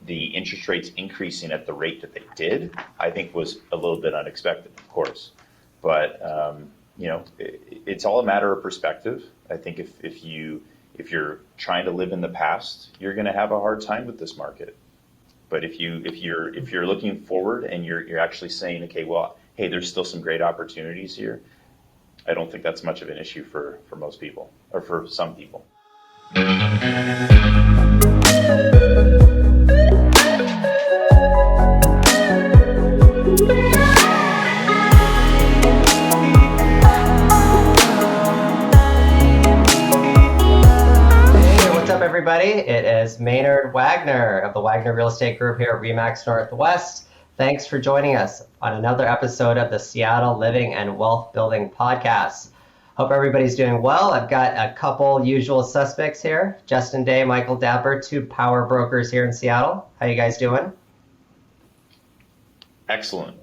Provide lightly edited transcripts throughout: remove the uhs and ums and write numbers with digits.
the interest rates increasing at the rate that they did, I think was a little bit unexpected, of course. But it's all a matter of perspective. I think if you're trying to live in the past, you're going to have a hard time with this market. But if you're looking forward and you're actually saying, okay, well, hey, there's still some great opportunities here, I don't think that's much of an issue for most people, or for some people. Everybody, it is Maynard Wagner of the Wagner Real Estate Group here at RE/MAX Northwest. Thanks for joining us on another episode of the Seattle Living and Wealth Building Podcast. Hope everybody's doing well. I've got a couple usual suspects here. Justin Day, Michael Dapper, two power brokers here in Seattle. How you guys doing? Excellent.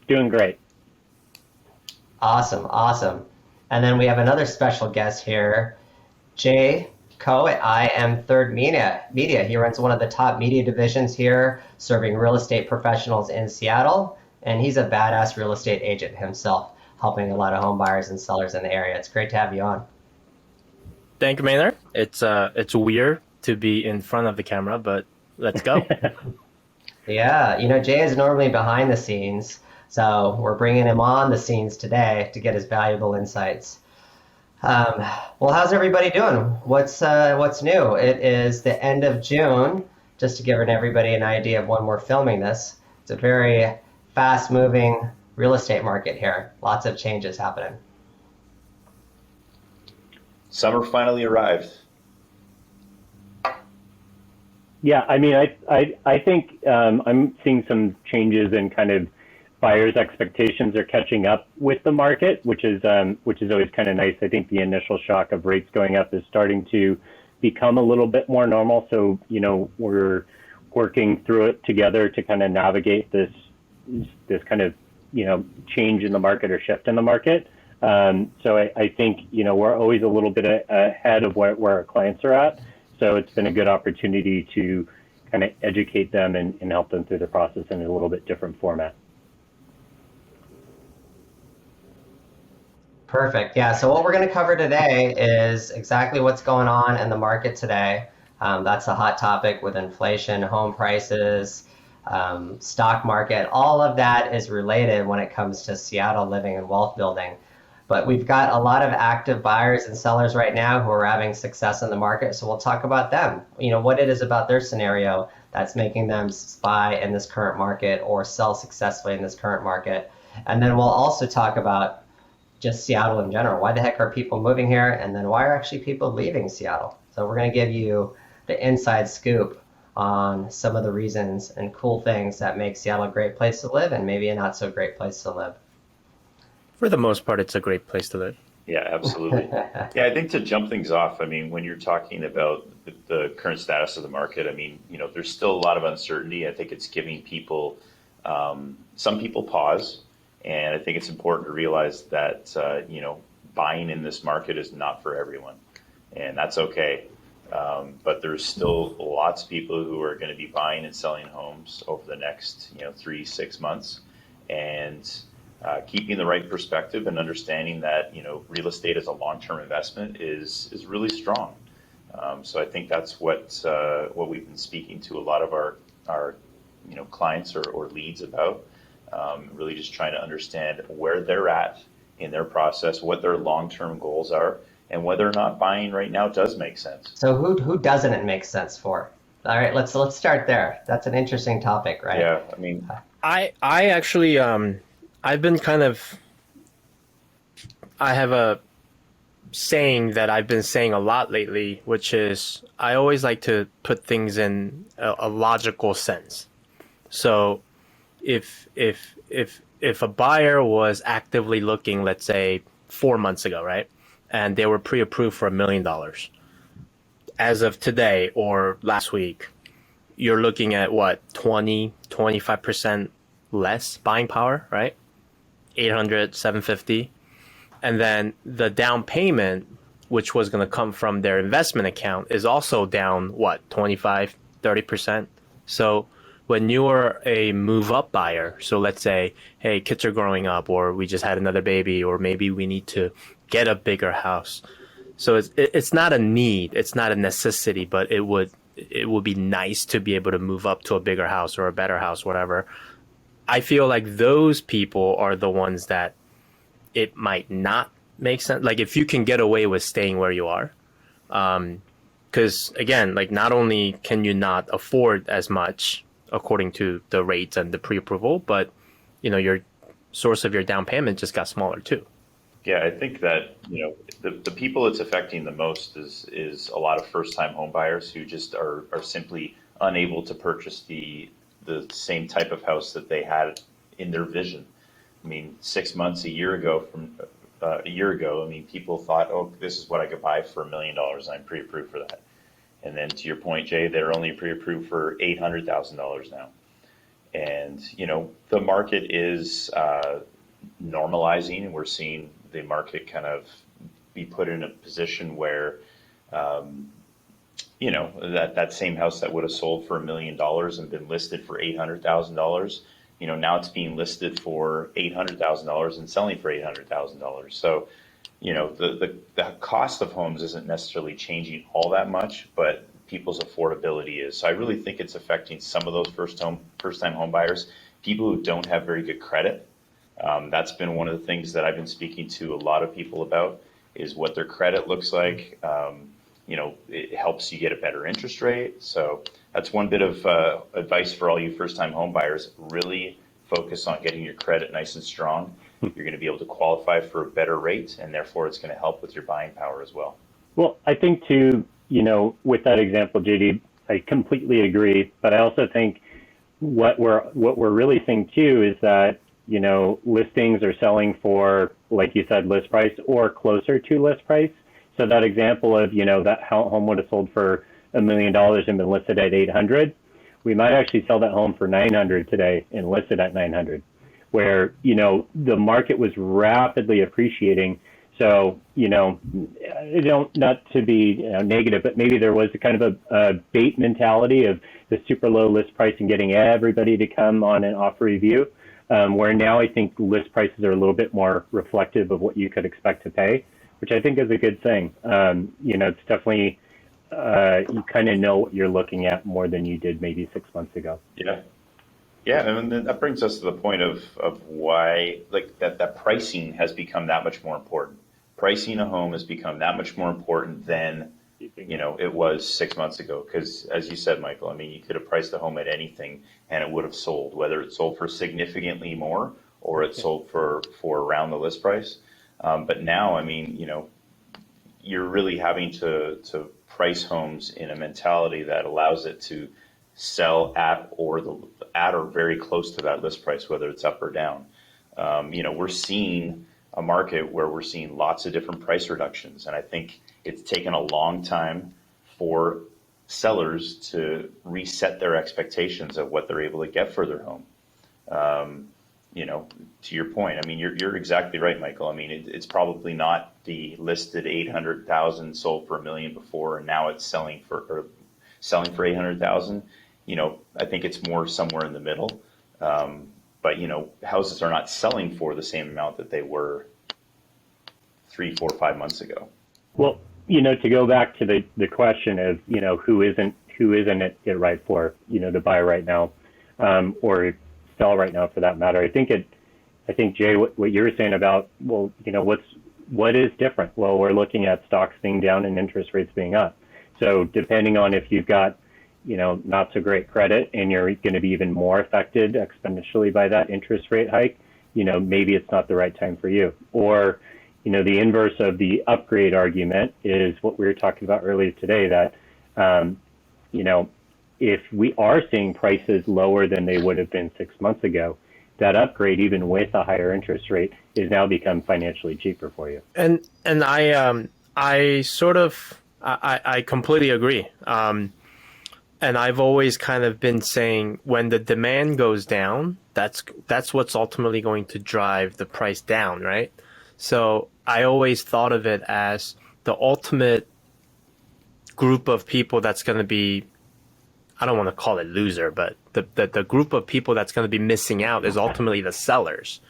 Doing great. Awesome. And then we have another special guest here, Jae Koh at I Am Third Media. He runs one of the top media divisions here, serving real estate professionals in Seattle, and he's a badass real estate agent himself, helping a lot of home buyers and sellers in the area. It's great to have you on. Thank you, Maynard. It's weird to be in front of the camera, but let's go. Yeah, Jay is normally behind the scenes, so we're bringing him on the scenes today to get his valuable insights. Well, how's everybody doing? What's new? It is the end of June, just to give everybody an idea of when we're filming this. It's a very fast-moving real estate market here. Lots of changes happening. Summer finally arrived. Yeah, I mean, I think I'm seeing some changes in kind of buyers' expectations are catching up with the market, which is always kind of nice. I think the initial shock of rates going up is starting to become a little bit more normal. So, we're working through it together to kind of navigate this kind of, change in the market or shift in the market. So I think, we're always a little bit ahead of where our clients are at. So it's been a good opportunity to kind of educate them and help them through the process in a little bit different format. Perfect. Yeah. So what we're going to cover today is exactly what's going on in the market today. That's a hot topic with inflation, home prices, stock market. All of that is related when it comes to Seattle living and wealth building. But we've got a lot of active buyers and sellers right now who are having success in the market. So we'll talk about them, what it is about their scenario that's making them buy in this current market or sell successfully in this current market. And then we'll also talk about just Seattle in general. Why the heck are people moving here? And then why are actually people leaving Seattle? So we're going to give you the inside scoop on some of the reasons and cool things that make Seattle a great place to live and maybe a not so great place to live. For the most part, it's a great place to live. Yeah, absolutely. Yeah, I think to jump things off, when you're talking about the current status of the market, there's still a lot of uncertainty. I think it's giving people, some people pause. And I think it's important to realize that, buying in this market is not for everyone, and that's okay. But there's still lots of people who are going to be buying and selling homes over the next, 3-6 months, and keeping the right perspective and understanding that, real estate as a long-term investment is really strong. So I think that's what we've been speaking to a lot of our clients or leads about. Really just trying to understand where they're at in their process, what their long-term goals are, and whether or not buying right now does make sense. So who doesn't it make sense for? All right, let's start there. That's an interesting topic, right? Yeah, I actually I've been I have a saying that I've been saying a lot lately, which is I always like to put things in a logical sense. So if a buyer was actively looking, let's say 4 months ago, right, and they were pre-approved for $1 million, as of today or last week, you're looking at what, 25% less buying power, right? 800, 750. And then the down payment, which was going to come from their investment account, is also down, what, 25, 30%, So when you're a move up buyer, so let's say, hey, kids are growing up, or we just had another baby, or maybe we need to get a bigger house. So it's not a need, it's not a necessity, but it would be nice to be able to move up to a bigger house or a better house, whatever. I feel like those people are the ones that it might not make sense. Like if you can get away with staying where you are, because again, like not only can you not afford as much according to the rates and the pre-approval, but your source of your down payment just got smaller too. Yeah, I think that, the people it's affecting the most is a lot of first-time home buyers who just are simply unable to purchase the same type of house that they had in their vision. I mean, 6 months, a year ago, I mean, people thought, oh, this is what I could buy for $1 million. I'm pre-approved for that. And then to your point, Jay, they're only pre-approved for $800,000 now. And, the market is normalizing, and we're seeing the market kind of be put in a position where, that same house that would have sold for $1 million and been listed for $800,000, now it's being listed for $800,000 and selling for $800,000. So, the cost of homes isn't necessarily changing all that much, but people's affordability is. So I really think it's affecting some of those first-time home buyers, people who don't have very good credit. That's been one of the things that I've been speaking to a lot of people about, is what their credit looks like. It helps you get a better interest rate. So that's one bit of advice for all you first-time home buyers. Really focus on getting your credit nice and strong. You're going to be able to qualify for a better rate, and therefore it's going to help with your buying power as well. Well, I think too, with that example, JD, I completely agree. But I also think what we're really seeing too is that, listings are selling for, like you said, list price or closer to list price. So that example of, that home would have sold for $1 million and been listed at 800. We might actually sell that home for 900 today and list it at 900, where, the market was rapidly appreciating. So, not to be negative, but maybe there was a kind of a bait mentality of the super low list price and getting everybody to come on and offer review, where now I think list prices are a little bit more reflective of what you could expect to pay, which I think is a good thing. It's definitely, you kind of know what you're looking at more than you did maybe 6 months ago. Yeah. Yeah, and then that brings us to the point of why, like, that pricing has become that much more important. Pricing a home has become that much more important than, it was 6 months ago. Because as you said, Michael, I mean, you could have priced a home at anything and it would have sold, whether it sold for significantly more or it sold for around the list price. But now, I mean, you're really having to price homes in a mentality that allows it to sell at or very close to that list price, whether it's up or down. We're seeing a market where we're seeing lots of different price reductions, and I think it's taken a long time for sellers to reset their expectations of what they're able to get for their home. To your point, I mean, you're exactly right, Michael. I mean, it's probably not the listed 800,000 sold for $1 million before, and now it's selling for 800,000. I think it's more somewhere in the middle. But houses are not selling for the same amount that they were 3, 4, 5 months ago. Well, to go back to the question of, who isn't it right for, to buy right now, or sell right now for that matter. I think Jay, what you were saying about, well, what is different? Well, we're looking at stocks being down and interest rates being up. So depending on if you've got, not so great credit and you're going to be even more affected exponentially by that interest rate hike, maybe it's not the right time for you. Or, the inverse of the upgrade argument is what we were talking about earlier today, that, if we are seeing prices lower than they would have been 6 months ago, that upgrade, even with a higher interest rate, is now become financially cheaper for you. And I completely agree. And I've always kind of been saying, when the demand goes down, that's what's ultimately going to drive the price down, right? So I always thought of it as the ultimate group of people that's going to be I don't want to call it loser, but the group of people that's going to be missing out is ultimately the sellers.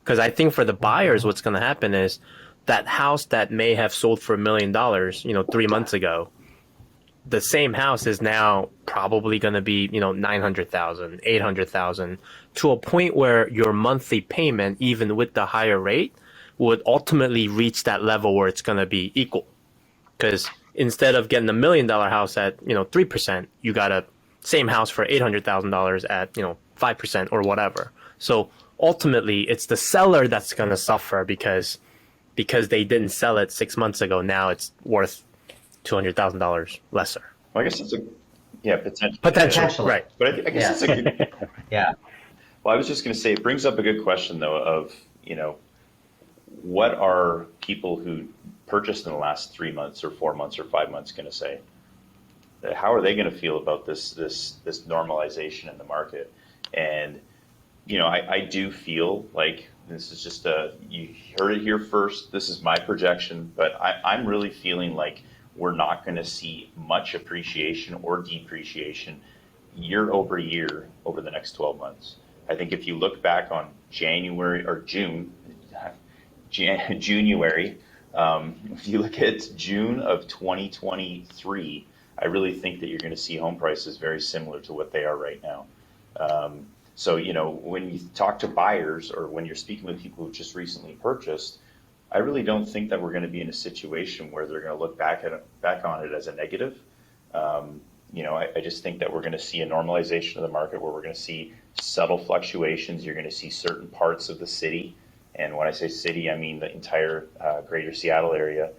Because I think for the buyers, what's going to happen is that house that may have sold for $1 million, 3 months ago, the same house is now probably going to be, 900,000, 800,000, to a point where your monthly payment, even with the higher rate, would ultimately reach that level where it's going to be equal. Because instead of getting a $1 million house at, 3%, you got a same house for $800,000 at, 5% or whatever. So ultimately, it's the seller that's going to suffer because they didn't sell it 6 months ago. Now it's worth $200,000 lesser. Well, I guess it's potential. Potentially, right? But I guess it's a good. Yeah. Well, I was just going to say, it brings up a good question though of what are people who purchased in the last 3 months or 4 months or 5 months going to say? How are they going to feel about this normalization in the market? And I do feel like this is just you heard it here first. This is my projection, but I'm really feeling like we're not going to see much appreciation or depreciation year over year over the next 12 months. I think if you look back on January, if you look at June of 2023, I really think that you're going to see home prices very similar to what they are right now. So, when you talk to buyers or when you're speaking with people who just recently purchased, I really don't think that we're going to be in a situation where they're going to look back on it as a negative. I just think that we're going to see a normalization of the market where we're going to see subtle fluctuations. You're going to see certain parts of the city, and when I say city, I mean the entire greater Seattle area,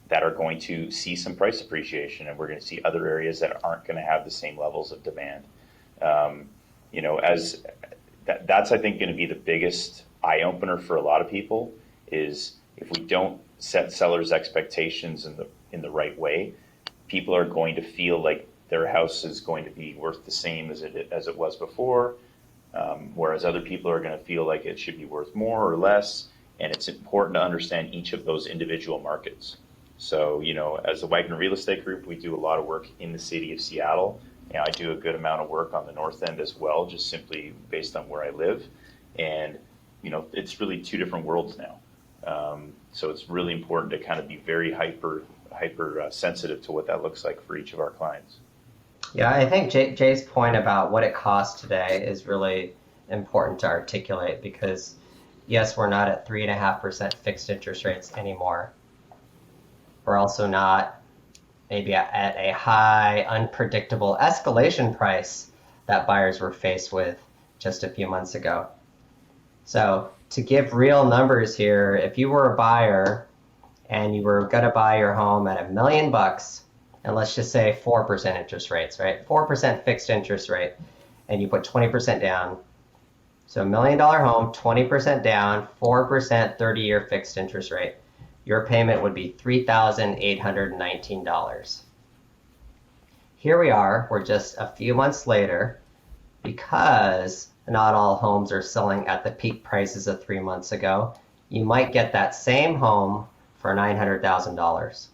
that are going to see some price appreciation, and we're going to see other areas that aren't going to have the same levels of demand. That's I think going to be the biggest eye opener for a lot of people is if we don't set sellers' expectations in the right way, people are going to feel like their house is going to be worth the same as it was before, whereas other people are going to feel like it should be worth more or less. And it's important to understand each of those individual markets. So, as the Wagner Real Estate Group, we do a lot of work in the city of Seattle. I do a good amount of work on the north end as well, just simply based on where I live. And, it's really two different worlds now. So it's really important to kind of be very hyper sensitive to what that looks like for each of our clients. Yeah, I think Jay's point about what it costs today is really important to articulate because, yes, we're not at 3.5% fixed interest rates anymore. We're also not maybe at a high, unpredictable escalation price that buyers were faced with just a few months ago. So to give real numbers here, if you were a buyer and you were going to buy your home at $1 million, and let's just say 4% interest rates, right? 4% fixed interest rate, and you put 20% down. So $1 million home, 20% down, 4% 30-year fixed interest rate. Your payment would be $3,819. Here we are, we're just a few months later, because not all homes are selling at the peak prices of 3 months ago. You might get that same home for $900,000.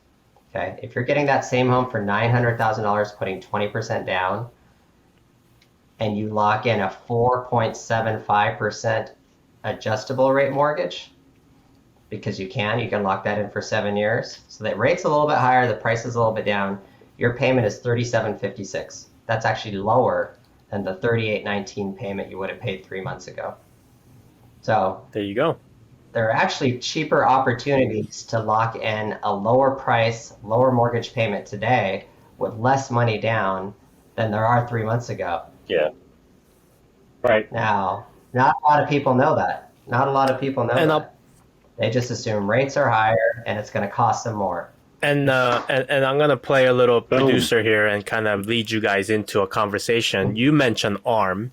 Okay, if you're getting that same home for $900,000, putting 20% down, and you lock in a 4.75% adjustable rate mortgage, because you can lock that in for 7 years. So that rate's a little bit higher, the price is a little bit down. Your payment is $37.56. That's actually lower than the $38.19 payment you would have paid 3 months ago. So there you go. There are actually cheaper opportunities to lock in a lower price, lower mortgage payment today with less money down than there are 3 months ago. Yeah. Right. Now, not a lot of people know that. Not a lot of people know that. They just assume rates are higher and it's going to cost them more. And I'm going to play a little producer here and kind of lead you guys into a conversation. You mentioned ARM,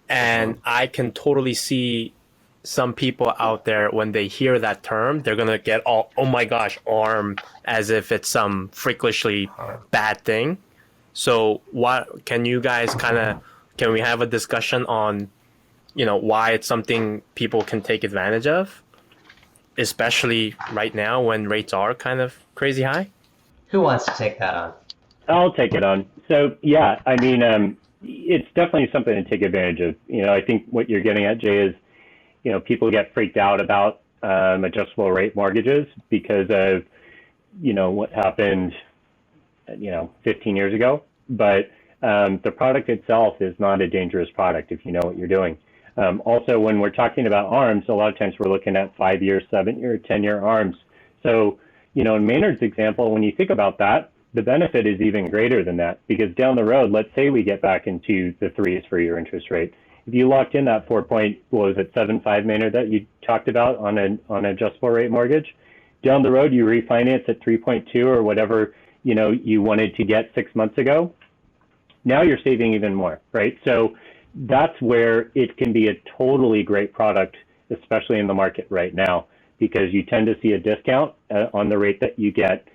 and I can totally see some people out there, when they hear that term, they're going to get all, oh my gosh, ARM, as if it's some freakishly bad thing. So what can you guys can we have a discussion on, why it's something people can take advantage of, especially right now when rates are kind of crazy high? Who wants to take that on? I'll take it on. So yeah, I mean, it's definitely something to take advantage of. I think what you're getting at, Jay, is people get freaked out about adjustable rate mortgages because of what happened 15 years ago. But the product itself is not a dangerous product if you know what you're doing. Also, when we're talking about ARMs, a lot of times we're looking at 5-year, 7-year, 10-year ARMs. So, in Maynard's example, when you think about that, the benefit is even greater than that, because down the road, let's say we get back into the threes for your interest rate. If you locked in that 4.75, Maynard, that you talked about on an adjustable rate mortgage, down the road you refinance at 3.2 or whatever you wanted to get 6 months ago. Now you're saving even more, right? So that's where it can be a totally great product, especially in the market right now, because you tend to see a discount on the rate that you get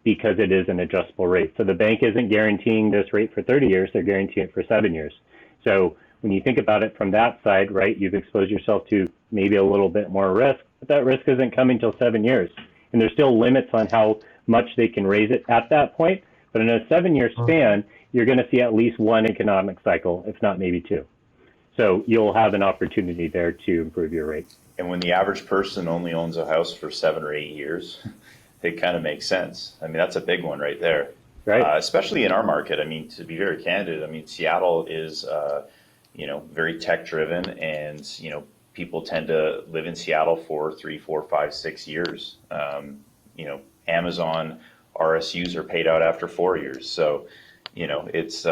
because it is an adjustable rate. So the bank isn't guaranteeing this rate for 30 years, they're guaranteeing it for 7 years. So when you think about it from that side, right, you've exposed yourself to maybe a little bit more risk, but that risk isn't coming till 7 years. And there's still limits on how much they can raise it at that point. But in a 7-year span, you're going to see at least one economic cycle, if not maybe two. So you'll have an opportunity there to improve your rate. And when the average person only owns a house for 7 or 8 years, it kind of makes sense. I mean, that's a big one right there. Right. Especially in our market. I mean, to be very candid, I mean, Seattle is, very tech driven, and, people tend to live in Seattle for 3, 4, 5, 6 years. Amazon RSUs are paid out after 4 years. So, it's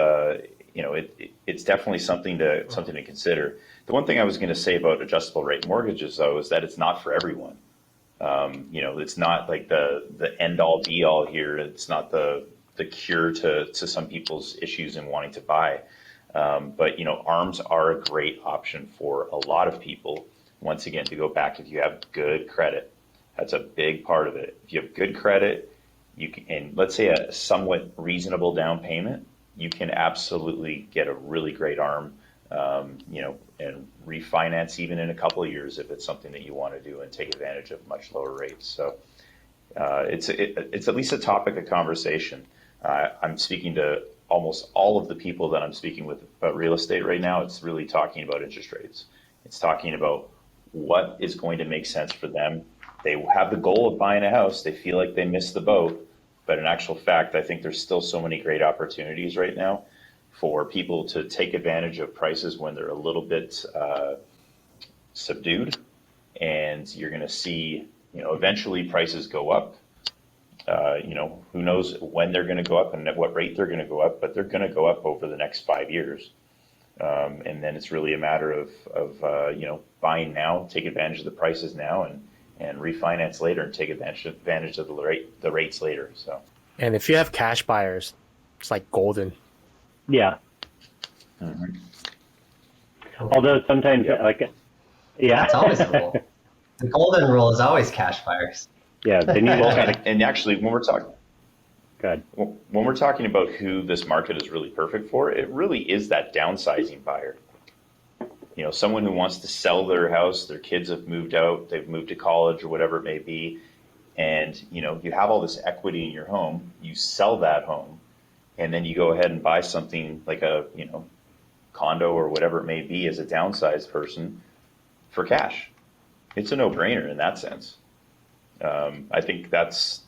definitely something to consider. The one thing I was going to say about adjustable rate mortgages, though, is that it's not for everyone. It's not like the end all be all here. It's not the cure to some people's issues in wanting to buy. But ARMs are a great option for a lot of people. Once again, to go back, if you have good credit, that's a big part of it. If you have good credit, you can, and let's say a somewhat reasonable down payment, you can absolutely get a really great ARM, and refinance even in a couple of years if it's something that you want to do and take advantage of much lower rates. So it's at least a topic of conversation. I'm speaking to almost all of the people that I'm speaking with about real estate right now. It's really talking about interest rates. It's talking about what is going to make sense for them. They have the goal of buying a house. They feel like they missed the boat. But in actual fact, I think there's still so many great opportunities right now for people to take advantage of prices when they're a little bit subdued. And you're going to see, eventually prices go up. Who knows when they're going to go up and at what rate they're going to go up, but they're going to go up over the next 5 years. And then it's really a matter of buying now, take advantage of the prices now, and refinance later and take advantage of the rates later. So. And if you have cash buyers, it's like golden. Yeah. Mm-hmm. Although sometimes, yeah. That's always the rule. The golden rule is always cash buyers. Yeah, they need all kind of. And actually, when we're talking about who this market is really perfect for, it really is that downsizing buyer. Someone who wants to sell their house, their kids have moved out, they've moved to college or whatever it may be, and you have all this equity in your home. You sell that home, and then you go ahead and buy something like a condo or whatever it may be as a downsized person for cash. It's a no-brainer in that sense. I think that's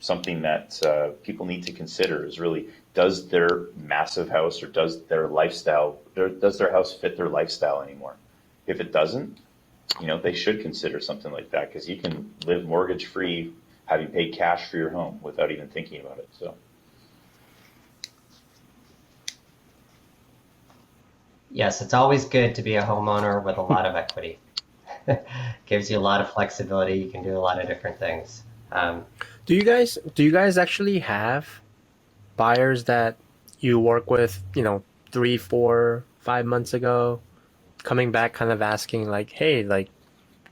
something that people need to consider is really, does their massive house or does their house fit their lifestyle anymore? If it doesn't, they should consider something like that, because you can live mortgage free having paid cash for your home without even thinking about it. So. Yes, it's always good to be a homeowner with a lot of equity. Gives you a lot of flexibility. You can do a lot of different things. Do you guys actually have buyers that you work with, 3, 4, 5 months ago, coming back kind of asking like, hey, like,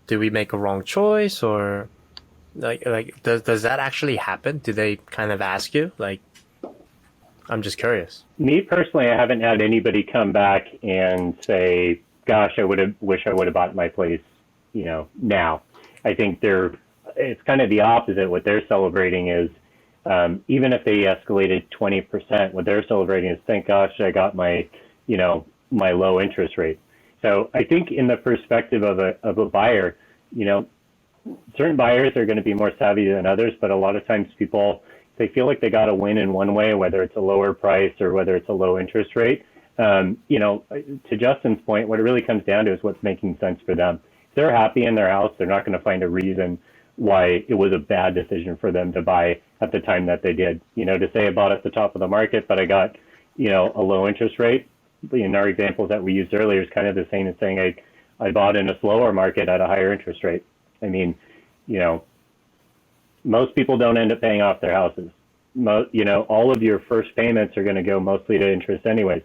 did we make a wrong choice? Or like does that actually happen? Do they kind of ask you? Like, I'm just curious. Me personally, I haven't had anybody come back and say, gosh, wish I would have bought my place, now. I think it's kind of the opposite. What they're celebrating is even if they escalated 20%, what they're celebrating is, thank gosh, I got my, my low interest rate. So I think in the perspective of a buyer, certain buyers are going to be more savvy than others, but a lot of times people, they feel like they got to win in one way, whether it's a lower price or whether it's a low interest rate. To Justin's point, what it really comes down to is what's making sense for them. If they're happy in their house, they're not going to find a reason why it was a bad decision for them to buy at the time that they did. To say I bought at the top of the market, but I got, a low interest rate. In our examples that we used earlier is kind of the same as saying I bought in a slower market at a higher interest rate. I mean, most people don't end up paying off their houses. All of your first payments are going to go mostly to interest anyways.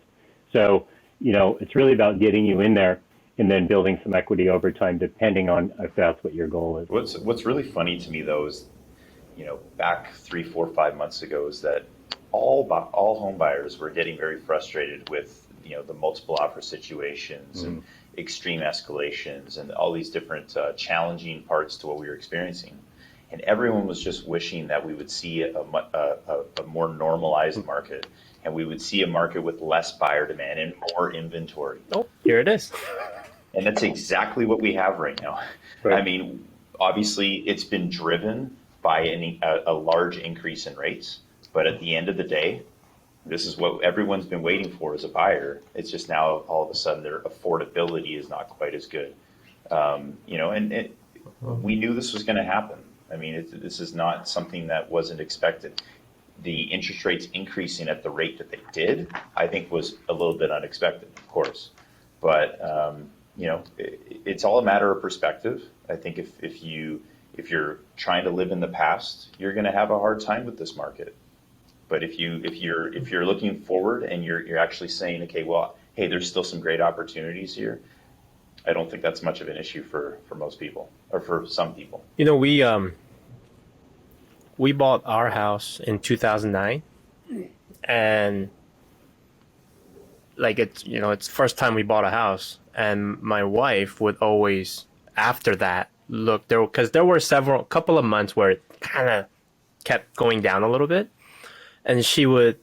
So, it's really about getting you in there and then building some equity over time, depending on if that's what your goal is. What's really funny to me though is, back 3, 4, 5 months ago is that all home buyers were getting very frustrated with, the multiple offer situations and extreme escalations and all these different challenging parts to what we were experiencing. And everyone was just wishing that we would see a more normalized market, and we would see a market with less buyer demand and more inventory. Oh, here it is. And that's exactly what we have right now. Right. I mean, obviously, it's been driven by a large increase in rates, but at the end of the day, this is what everyone's been waiting for as a buyer. It's just now all of a sudden their affordability is not quite as good. We knew this was going to happen. I mean, this is not something that wasn't expected. The interest rates increasing at the rate that they did, I think, was a little bit unexpected, of course. But it's all a matter of perspective. I think if you're trying to live in the past, you're going to have a hard time with this market. But if you're looking forward and you're actually saying, okay, well, hey, there's still some great opportunities here, I don't think that's much of an issue for most people, or for some people. We bought our house in 2009, and it's the first time we bought a house, and my wife would always, after that, look there, because there were a couple of months where it kind of kept going down a little bit, and she would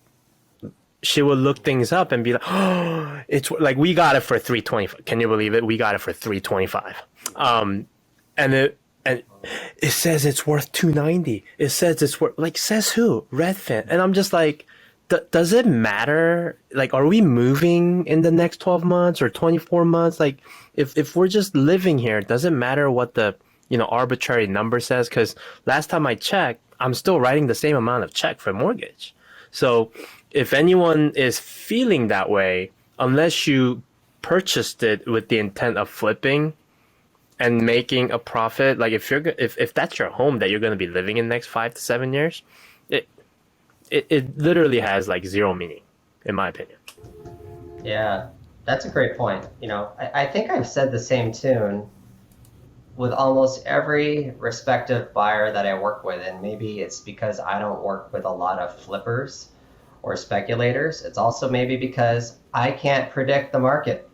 look things up and be like, oh, it's like, we got it for 325. Can you believe it? We got it for 325. And it says it's worth 290. It says it's worth, like, says who? Redfin. And I'm just like, does it matter? Like, are we moving in the next 12 months or 24 months? Like, if we're just living here, does it matter what the, arbitrary number says? Because last time I checked, I'm still writing the same amount of check for mortgage. So if anyone is feeling that way, unless you purchased it with the intent of flipping and making a profit, like if that's your home that you're going to be living in the next 5 to 7 years, it literally has like zero meaning, in my opinion. Yeah, that's a great point. I think I've said the same tune with almost every respective buyer that I work with, and maybe it's because I don't work with a lot of flippers or speculators. It's also maybe because I can't predict the market.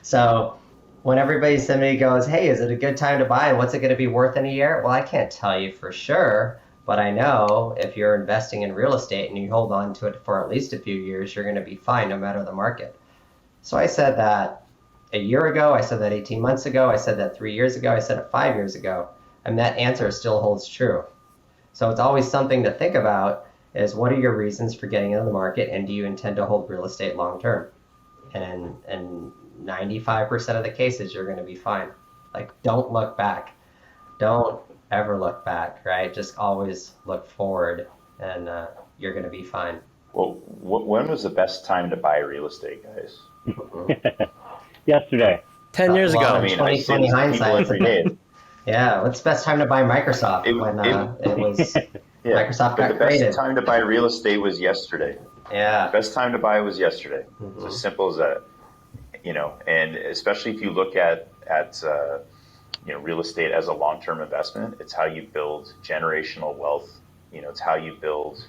So when somebody goes, hey, is it a good time to buy and what's it going to be worth in a year? Well, I can't tell you for sure, but I know if you're investing in real estate and you hold on to it for at least a few years, you're going to be fine no matter the market. So I said that a year ago, I said that 18 months ago, I said that 3 years ago, I said it 5 years ago, and that answer still holds true. So it's always something to think about, is what are your reasons for getting into the market, and do you intend to hold real estate long term? And in 95% of the cases, you're going to be fine. Like, don't look back. Don't ever look back, right? Just always look forward, and you're going to be fine. Well, when was the best time to buy real estate, guys? Yesterday. 10 years ago. I mean, I say this to people every day. Yeah, what's the best time to buy Microsoft? When it was Microsoft got the best created. time to buy real estate was yesterday. Yeah. The best time to buy was yesterday. It's as simple as that. And especially if you look at real estate as a long-term investment, it's how you build generational wealth. It's how you build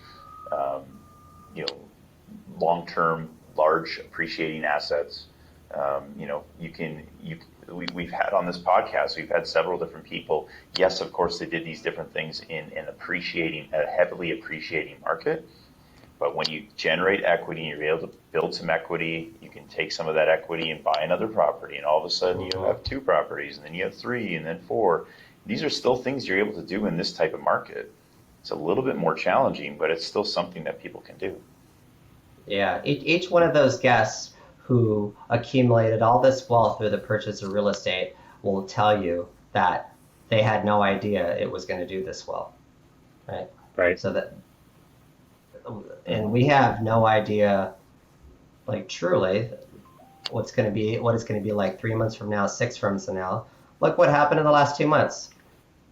long-term, large appreciating assets. We've had on this podcast, we've had several different people. Yes, of course, they did these different things in appreciating a heavily appreciating market. But when you generate equity and you're able to build some equity, you can take some of that equity and buy another property. And all of a sudden you have 2 properties, and then you have 3, and then 4. These are still things you're able to do in this type of market. It's a little bit more challenging, but it's still something that people can do. Yeah, each one of those guests who accumulated all this wealth through the purchase of real estate will tell you that they had no idea it was going to do this well, right? Right. So that, and we have no idea, like truly, what it's going to be like 3 months from now, 6 months from now. Look what happened in the last 2 months.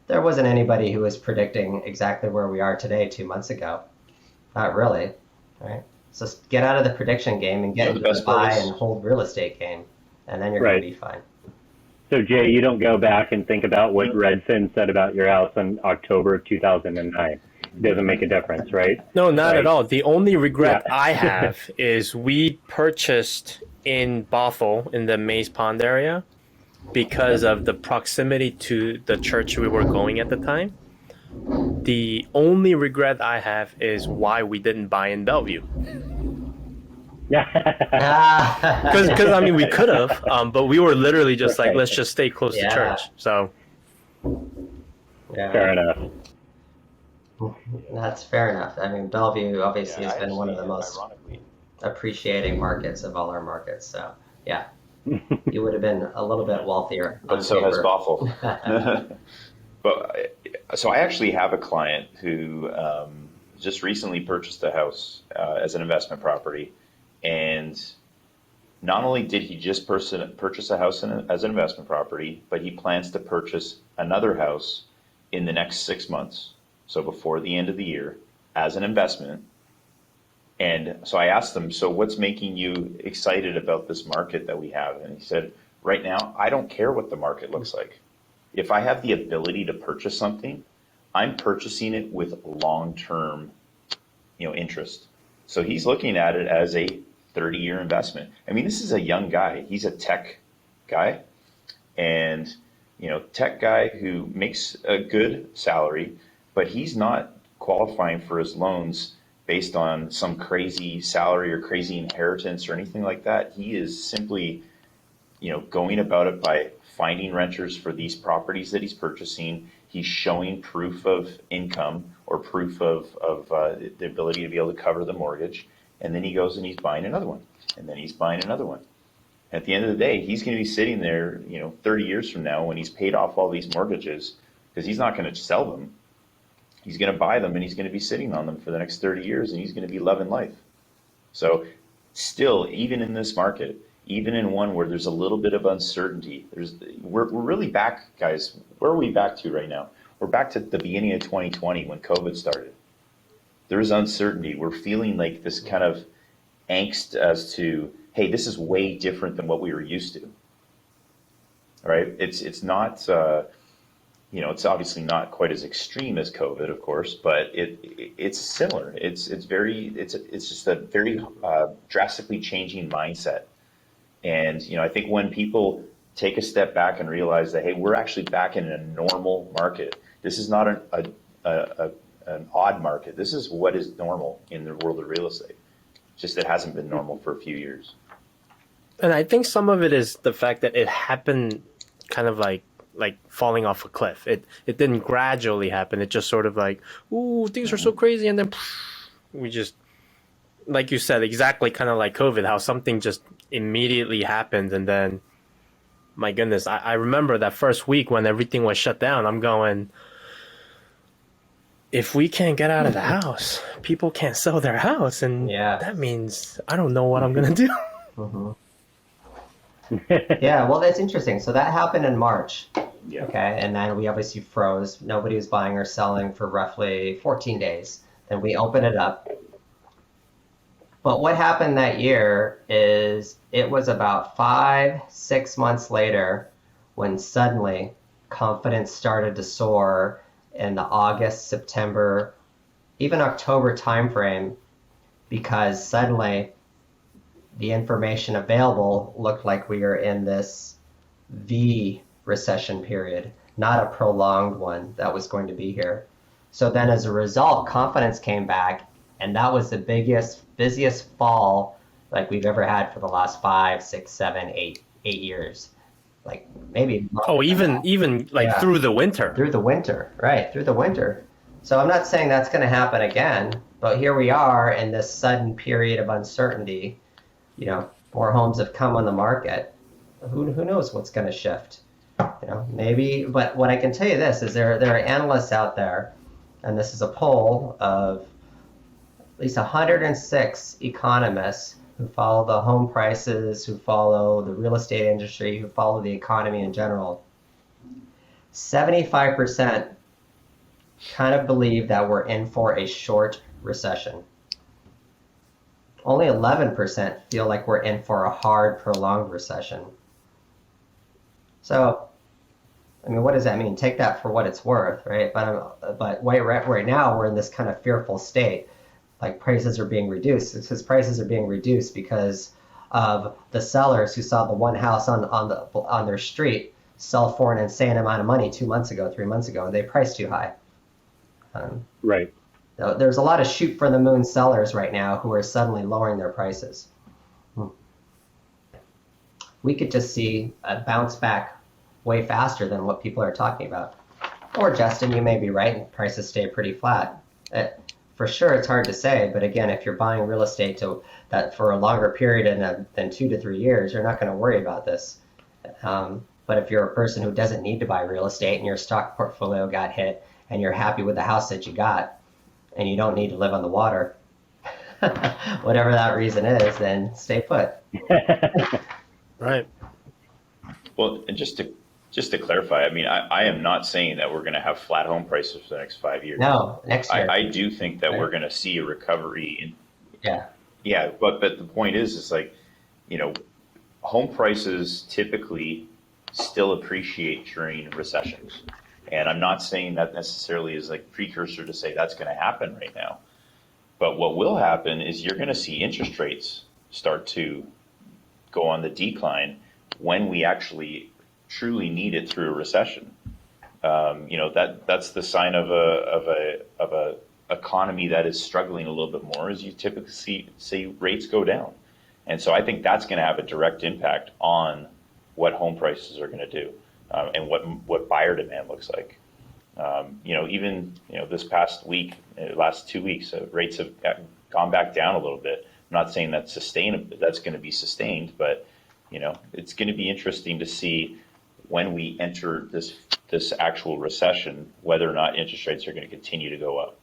There wasn't anybody who was predicting exactly where we are today 2 months ago. Not really, right? So get out of the prediction game and get into the buy and hold real estate game, and then you're going to be fine. So Jay, you don't go back and think about what Redfin said about your house in October of 2009. It doesn't make a difference, right? No, not at all. The only regret I have is we purchased in Bothell in the Maze Pond area because of the proximity to the church we were going at the time. The only regret I have is why we didn't buy in Bellevue. Because I mean, we could have, but we were literally just like, let's just stay close to church. So, fair enough. That's fair enough. I mean, Bellevue obviously has been one of the most appreciating markets of all our markets. So, yeah, you would have been a little bit wealthier. But so has Bothell. But so I actually have a client who just recently purchased a house as an investment property, and not only did he just purchase a house as an investment property, but he plans to purchase another house in the next 6 months, so before the end of the year, as an investment. And so I asked him, so what's making you excited about this market that we have? And he said, right now, I don't care what the market looks like. If I have the ability to purchase something, I'm purchasing it with long-term, interest. So he's looking at it as a 30-year investment. I mean, this is a young guy. He's a tech guy, and tech guy who makes a good salary, but he's not qualifying for his loans based on some crazy salary or crazy inheritance or anything like that. He is simply, going about it by finding renters for these properties that he's purchasing. He's showing proof of income or proof of the ability to be able to cover the mortgage. And then he goes and he's buying another one. And then he's buying another one. At the end of the day, he's going to be sitting there, 30 years from now when he's paid off all these mortgages, because he's not going to sell them. He's going to buy them and he's going to be sitting on them for the next 30 years and he's going to be loving life. So still, even in this market, even in one where there's a little bit of uncertainty, we're really back, guys. Where are we back to right now? We're back to the beginning of 2020 when COVID started. There is uncertainty. We're feeling like this kind of angst as to, hey, this is way different than what we were used to. Right? It's not, it's obviously not quite as extreme as COVID, of course, but it's similar. It's just a very drastically changing mindset. And, I think when people take a step back and realize that, hey, we're actually back in a normal market. This is not an odd market. This is what is normal in the world of real estate. Just it hasn't been normal for a few years. And I think some of it is the fact that it happened kind of like falling off a cliff. It didn't gradually happen. It just sort of like, ooh, things are so crazy. And then we just, like you said, exactly kind of like COVID, how something just immediately happened. And then, my goodness, I remember that first week when everything was shut down, I'm going, if we can't get out of the house, people can't sell their house. And that means I don't know what I'm going to do. Mm-hmm. Yeah, well, that's interesting. So that happened in March. Yeah. Okay, and then we obviously froze. Nobody was buying or selling for roughly 14 days. Then we opened it up. But what happened that year is it was about 5-6 months later when suddenly confidence started to soar in the August, September, even October timeframe, because suddenly the information available looked like we were in this V recession period, not a prolonged one that was going to be here. So then as a result, confidence came back, and that was the busiest fall like we've ever had for the last 5, 6, 7, 8 years. Like maybe Oh, even like Yeah. through the winter. through the winter, right? Through the winter. So I'm not saying that's going to happen again, but here we are in this sudden period of uncertainty. More homes have come on the market. Who knows what's going to shift? Maybe. But what I can tell you this is there are analysts out there, and this is a poll of at least 106 economists who follow the home prices, who follow the real estate industry, who follow the economy in general. 75% kind of believe that we're in for a short recession. Only 11% feel like we're in for a hard, prolonged recession. So, I mean, what does that mean? Take that for what it's worth, right? But right now we're in this kind of fearful state, like prices are being reduced. It's because prices are being reduced because of the sellers who saw the one house on their street sell for an insane amount of money 2 months ago, 3 months ago, and they priced too high. Right. There's a lot of shoot for the moon sellers right now who are suddenly lowering their prices. We could just see a bounce back way faster than what people are talking about. Or Justin, you may be right, and prices stay pretty flat. For sure, it's hard to say, but again, if you're buying real estate that for a longer period than 2 to 3 years, you're not going to worry about this. But if you're a person who doesn't need to buy real estate and your stock portfolio got hit and you're happy with the house that you got and you don't need to live on the water, whatever that reason is, then stay put. Right. Well, and just to clarify, I mean, I am not saying that we're going to have flat home prices for the next 5 years. No, next year. I do think that Right. we're going to see a recovery. Yeah. Yeah, but the point is like, home prices typically still appreciate during recessions. And I'm not saying that necessarily is like precursor to say that's going to happen right now. But what will happen is you're going to see interest rates start to go on the decline when we actually truly need it through a recession. That's the sign of a economy that is struggling a little bit more, is you typically see rates go down. And so I think that's going to have a direct impact on what home prices are going to do, and what buyer demand looks like. Even this past week, last 2 weeks, rates have gone back down a little bit. I'm not saying that's sustainable, that's going to be sustained, but it's going to be interesting to see when we enter this actual recession, whether or not interest rates are going to continue to go up.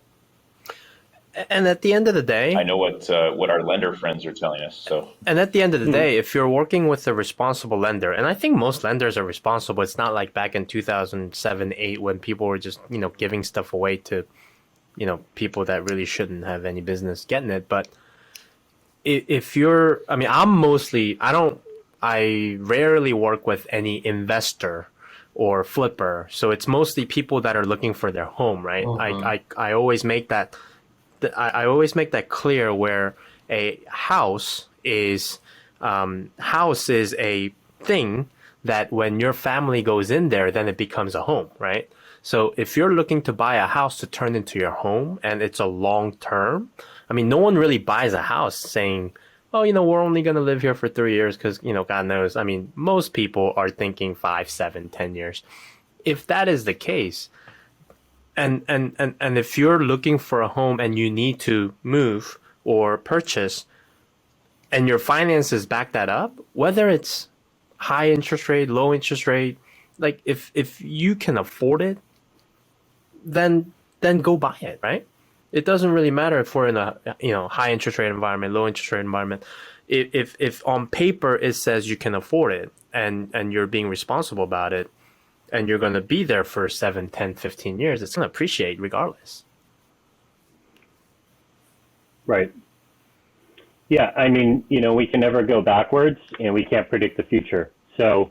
And at the end of the day, I know what our lender friends are telling us. So, and at the end of the day, if you're working with a responsible lender, and I think most lenders are responsible, it's not like back in 2007, 8 when people were just, giving stuff away to, people that really shouldn't have any business getting it. But if you're, I mean, I rarely work with any investor or flipper. So it's mostly people that are looking for their home, right? I always make that clear, where a house is a thing that when your family goes in there, then it becomes a home, right? So if you're looking to buy a house to turn into your home and it's a long term, I mean, no one really buys a house saying, oh, we're only going to live here for 3 years because, God knows. I mean, most people are thinking 5, 7, 10 years. If that is the case, and if you're looking for a home and you need to move or purchase, and your finances back that up, whether it's high interest rate, low interest rate, like if you can afford it, then go buy it, right? It doesn't really matter if we're in a high interest rate environment, low interest rate environment. If on paper it says you can afford it and you're being responsible about it, and you're going to be there for 7, 10, 15 years, it's going to appreciate regardless. Right. Yeah, I mean, we can never go backwards, and we can't predict the future. So,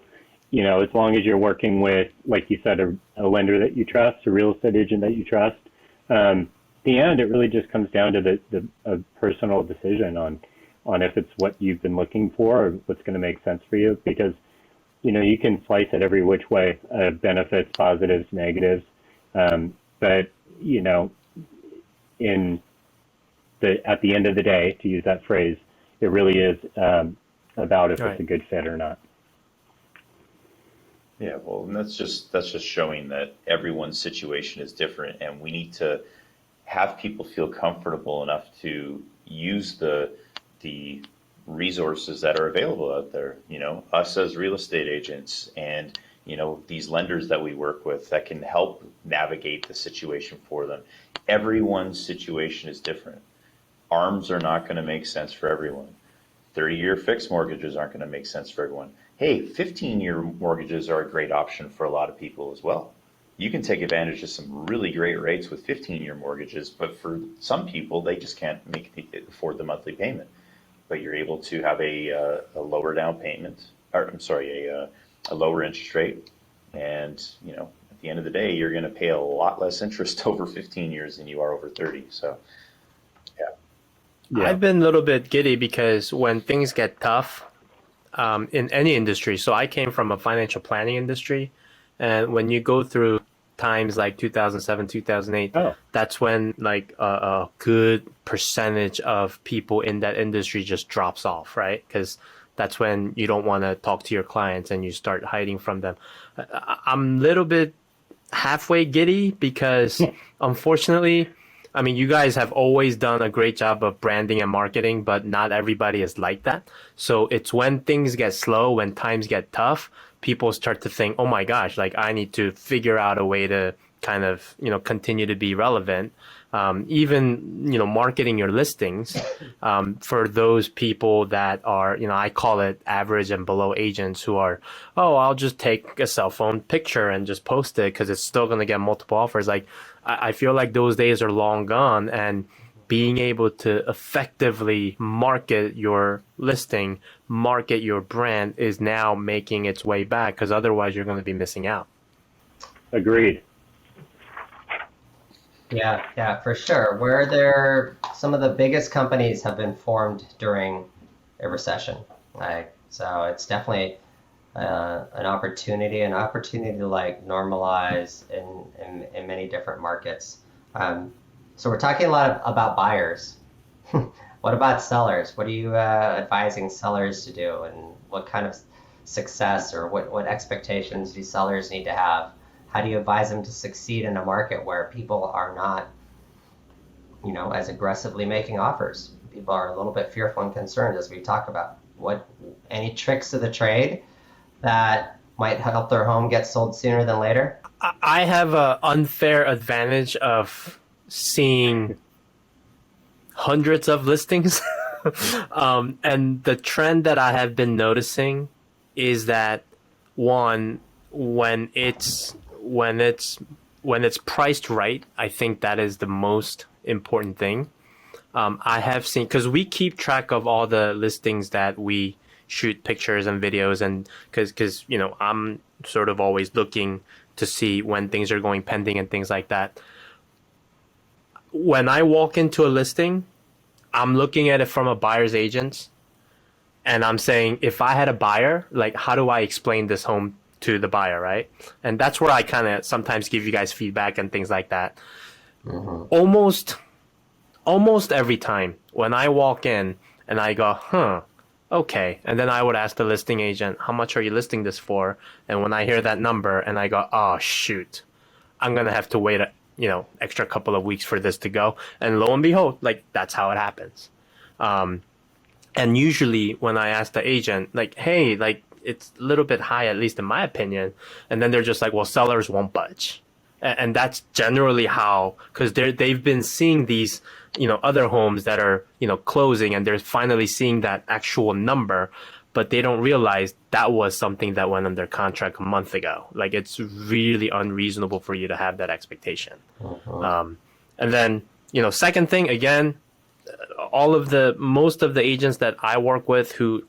as long as you're working with, like you said, a lender that you trust, a real estate agent that you trust, the end, it really just comes down to a personal decision on on if it's what you've been looking for or what's going to make sense for you, because you can slice it every which way, benefits, positives, negatives. But in at the end of the day, to use that phrase, it really is about if it's a good fit or not. Yeah, well, and that's just showing that everyone's situation is different, and we need to have people feel comfortable enough to use the resources that are available out there. Us as real estate agents, and these lenders that we work with that can help navigate the situation for them. Everyone's situation is different. ARMs are not going to make sense for everyone. 30-year fixed mortgages aren't going to make sense for everyone. Hey, 15-year mortgages are a great option for a lot of people as well. You can take advantage of some really great rates with 15-year mortgages, but for some people, they just can't afford the monthly payment. But you're able to have a lower down payment, a lower interest rate, and at the end of the day, you're going to pay a lot less interest over 15 years than you are over 30. So, yeah. I've been a little bit giddy because when things get tough in any industry, so I came from a financial planning industry, and when you go through times like 2007, 2008, that's when like a good percentage of people in that industry just drops off, right? Because that's when you don't want to talk to your clients and you start hiding from them. I'm a little bit halfway giddy because unfortunately, I mean, you guys have always done a great job of branding and marketing, but not everybody is like that. So it's when things get slow, when times get tough, people start to think, oh my gosh, like I need to figure out a way to kind of, continue to be relevant. Even, marketing your listings for those people that are, I call it average and below agents who are, I'll just take a cell phone picture and just post it because it's still going to get multiple offers. Like, I feel like those days are long gone, and being able to effectively market your listing, market your brand is now making its way back, because otherwise you're going to be missing out. Agreed. Yeah, for sure. Some of the biggest companies have been formed during a recession. So it's definitely an opportunity to like normalize in many different markets. So we're talking a lot about buyers. What about sellers? What are you advising sellers to do, and what kind of success or what expectations do sellers need to have? How do you advise them to succeed in a market where people are not, as aggressively making offers? People are a little bit fearful and concerned, as we talk about. Any tricks of the trade that might help their home get sold sooner than later? I have an unfair advantage of seeing hundreds of listings. And the trend that I have been noticing is that, one, when it's priced right, I think that is the most important thing. I have seen, because we keep track of all the listings that we shoot pictures and videos, and because I'm sort of always looking to see when things are going pending and things like that. When I walk into a listing, I'm looking at it from a buyer's agent, and I'm saying, if I had a buyer, like, how do I explain this home to the buyer, right? And that's where I kind of sometimes give you guys feedback and things like that. Mm-hmm. Almost every time when I walk in and I go, okay, and then I would ask the listing agent, how much are you listing this for? And when I hear that number and I go, oh shoot, I'm gonna have to wait extra couple of weeks for this to go. And lo and behold, like, that's how it happens. And usually when I ask the agent, like, hey, like, it's a little bit high, at least in my opinion. And then they're just like, well, sellers won't budge. And that's generally how, because they've been seeing these, other homes that are, closing, and they're finally seeing that actual number, but they don't realize that was something that went under contract a month ago. Like, it's really unreasonable for you to have that expectation. Uh-huh. And then, second thing, again, most of the agents that I work with who,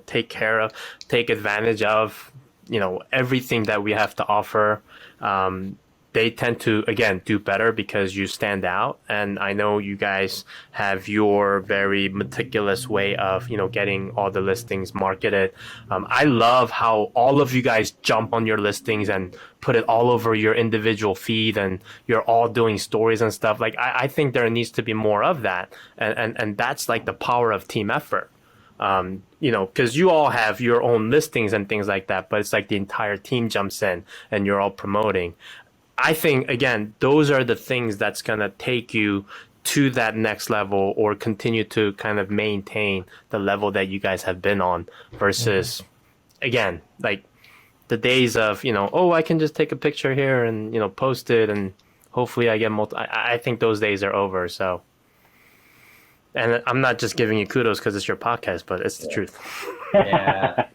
take advantage of, everything that we have to offer, they tend to, again, do better because you stand out. And I know you guys have your very meticulous way of, getting all the listings marketed. I love how all of you guys jump on your listings and put it all over your individual feed, and you're all doing stories and stuff. Like, I think there needs to be more of that. And that's like the power of team effort. Because you all have your own listings and things like that, but it's like the entire team jumps in and you're all promoting. I think, again, those are the things that's going to take you to that next level or continue to kind of maintain the level that you guys have been on versus, again, like the days of, oh, I can just take a picture here and, post it and hopefully I get I think those days are over. So, and I'm not just giving you kudos because it's your podcast, but it's the truth. Yeah.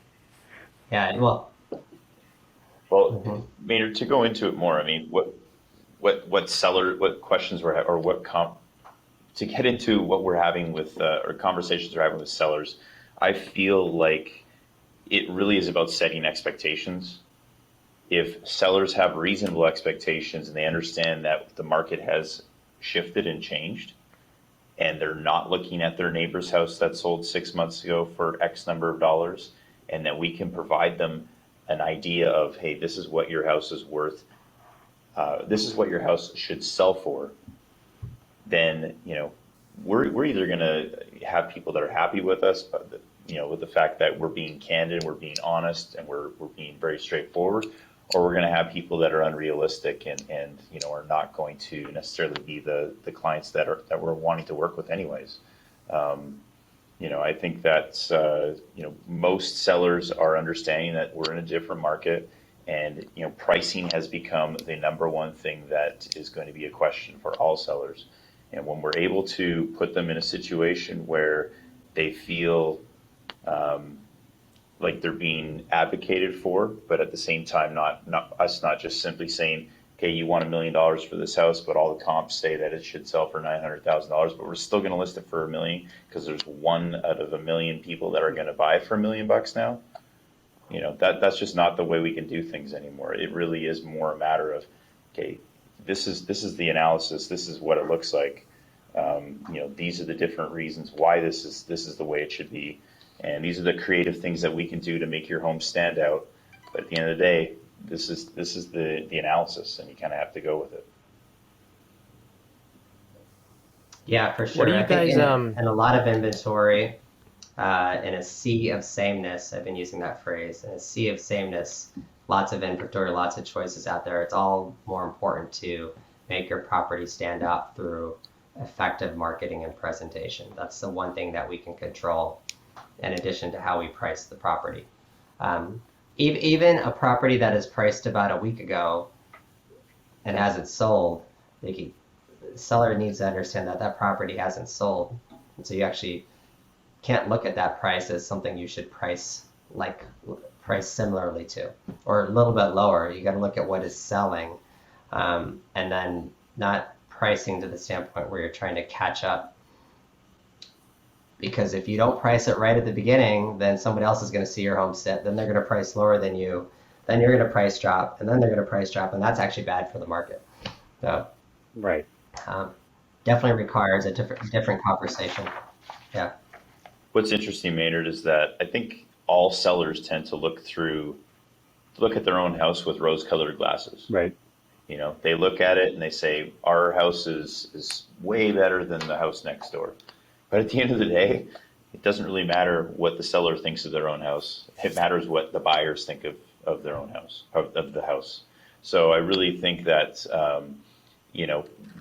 Yeah. Well, Maynard, to go into it more, I mean, what questions we're to get into what we're having with, or conversations we're having with sellers, I feel like it really is about setting expectations. If sellers have reasonable expectations and they understand that the market has shifted and changed, and they're not looking at their neighbor's house that sold 6 months ago for X number of dollars, and that we can provide them an idea of, hey, this is what your house is worth, this is what your house should sell for, then, we're either going to have people that are happy with us, but, with the fact that we're being candid, we're being honest, and we're being very straightforward, or we're going to have people that are unrealistic and are not going to necessarily be the clients that we're wanting to work with anyways. I think that, most sellers are understanding that we're in a different market, and, pricing has become the number one thing that is going to be a question for all sellers. And when we're able to put them in a situation where they feel like they're being advocated for, but at the same time, not just simply saying, okay, you want $1 million for this house, but all the comps say that it should sell for $900,000, but we're still going to list it for $1 million because there's 1 out of 1 million people that are going to buy it for $1 million now. That's just not the way we can do things anymore. It really is more a matter of, okay, this is the analysis. This is what it looks like. These are the different reasons why this is the way it should be. And these are the creative things that we can do to make your home stand out. But at the end of the day, this is the analysis, and you kind of have to go with it. yeah, for sure. What do you I think guys, in a lot of inventory, in a sea of sameness, I've been using that phrase, in a sea of sameness, lots of inventory, lots of choices out there. It's all more important to make your property stand out through effective marketing and presentation. That's the one thing that we can control, in addition to how we price the property. Even a property that is priced about a week ago and hasn't sold, the seller needs to understand that that property hasn't sold. And so you actually can't look at that price as something you should price similarly to, or a little bit lower. You got to look at what is selling, and then not pricing to the standpoint where you're trying to catch up. Because if you don't price it right at the beginning, then somebody else is going to see your home sit. Then they're going to price lower than you. Then you're going to price drop, and then they're going to price drop, and that's actually bad for the market. So, Right. Definitely requires a different conversation. Yeah. What's interesting, Maynard, is that I think all sellers tend to look at their own house with rose-colored glasses. Right. They look at it and they say, our house is way better than the house next door. But at the end of the day, it doesn't really matter what the seller thinks of their own house. It matters what the buyers think of their own house, of the house. So I really think that,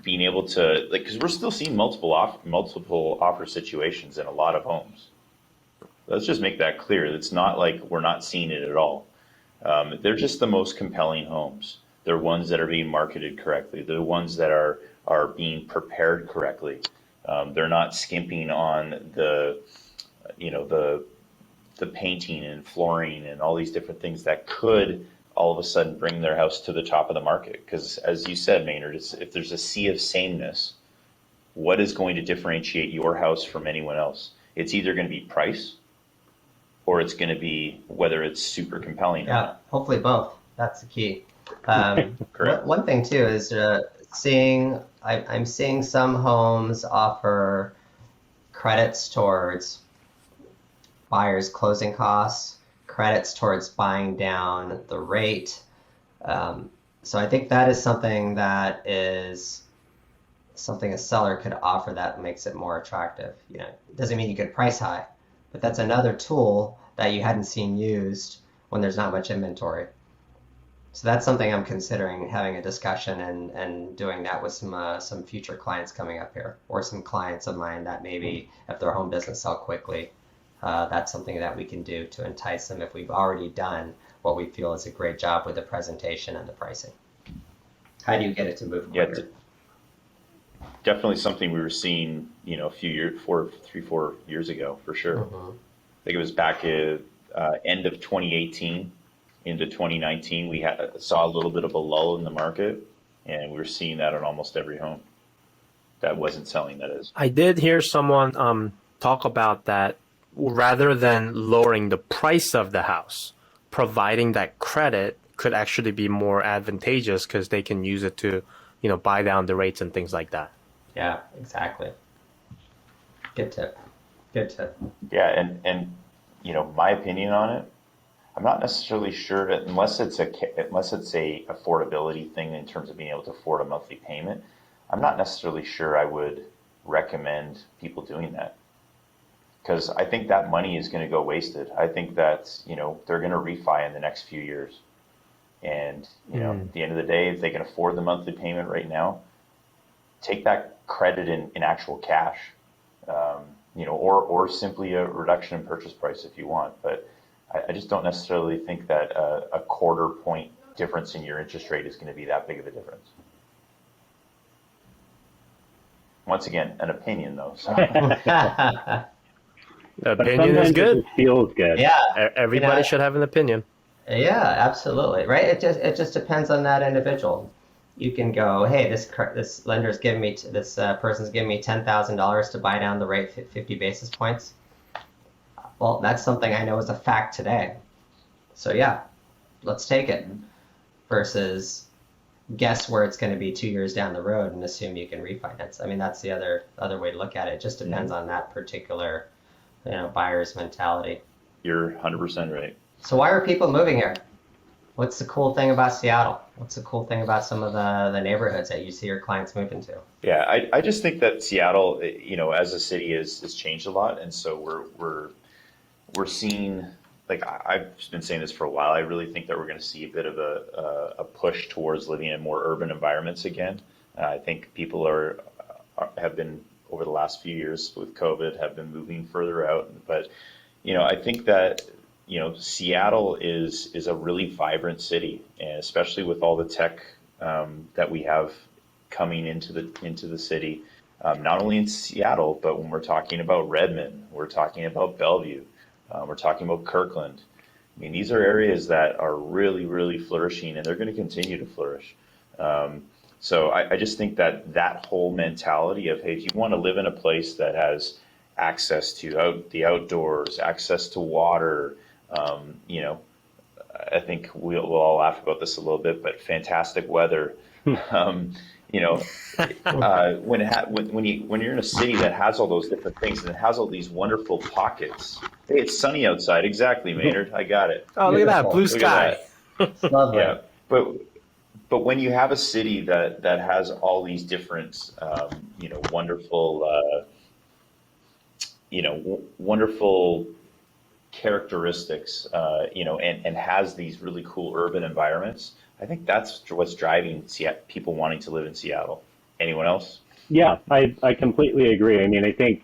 being able to, because we're still seeing multiple offer situations in a lot of homes. Let's just make that clear. It's not like we're not seeing it at all. They're just the most compelling homes. They're ones that are being marketed correctly. They're ones that are being prepared correctly. They're not skimping on the painting and flooring and all these different things that could all of a sudden bring their house to the top of the market. Because as you said, Maynard, if there's a sea of sameness, what is going to differentiate your house from anyone else? It's either going to be price, or it's going to be whether it's super compelling. Yeah, hopefully both. That's the key. Correct. One thing too is I'm seeing some homes offer credits towards buyers' closing costs, credits towards buying down the rate. So I think that is something that is something a seller could offer that makes it more attractive. You know, it doesn't mean you could price high, but that's another tool that you hadn't seen used when there's not much inventory. So that's something I'm considering having a discussion and doing that with some future clients coming up here, or some clients of mine that maybe if their home doesn't sell quickly, that's something that we can do to entice them if we've already done what we feel is a great job with the presentation and the pricing. How do you get it to move quicker? Yeah, definitely something we were seeing, a few years, 4 years ago, for sure. Mm-hmm. I think it was back at end of 2018 into 2019. We saw a little bit of a lull in the market, and we were seeing that on almost every home that wasn't selling, that is. I did hear someone talk about that rather than lowering the price of the house, providing that credit could actually be more advantageous because they can use it to, buy down the rates and things like that. Yeah, exactly. Good tip. Good tip. Yeah, and my opinion on it, I'm not necessarily sure that unless it's a affordability thing in terms of being able to afford a monthly payment, I'm not necessarily sure I would recommend people doing that, because I think that money is going to go wasted. I think that they're going to refi in the next few years, and at the end of the day, if they can afford the monthly payment right now, take that credit in actual cash, or simply a reduction in purchase price if you want. But I just don't necessarily think that a quarter point difference in your interest rate is going to be that big of a difference. Once again, an opinion though. So. The But opinion is sometimes it good. just feels good. Yeah, Everybody should have an opinion. yeah, absolutely. Right. It just depends on that individual. You can go, hey, this lender's giving me this person's giving me $10,000 to buy down the rate 50 basis points. Well, that's something I know is a fact today. So yeah, let's take it. Versus guess where it's going to be 2 years down the road and assume you can refinance. I mean, that's the other way to look at it. It just depends on that particular, buyer's mentality. You're 100% right. So why are people moving here? What's the cool thing about Seattle? What's the cool thing about some of the neighborhoods that you see your clients moving to? Yeah, I just think that Seattle, as a city has changed a lot, and so we're seeing, like I've been saying this for a while, I really think that we're going to see a bit of a push towards living in more urban environments again. I think people have been, over the last few years with COVID, have been moving further out, but I think that Seattle is a really vibrant city, and especially with all the tech that we have coming into the city, not only in Seattle, but when we're talking about Redmond, we're talking about Bellevue, we're talking about Kirkland. I mean, these are areas that are really, really flourishing, and they're going to continue to flourish. So I just think that whole mentality of, hey, if you want to live in a place that has access to the outdoors, access to water, I think we'll all laugh about this a little bit, but fantastic weather. When you're in a city that has all those different things and it has all these wonderful pockets. Hey, it's sunny outside. Exactly, Maynard. I got it. Oh, look at that blue sky. It's lovely. Yeah, but when you have a city that has all these different, wonderful, wonderful characteristics, and has these really cool urban environments, I think that's what's driving people wanting to live in Seattle. Anyone else? Yeah, I completely agree. I mean, I think,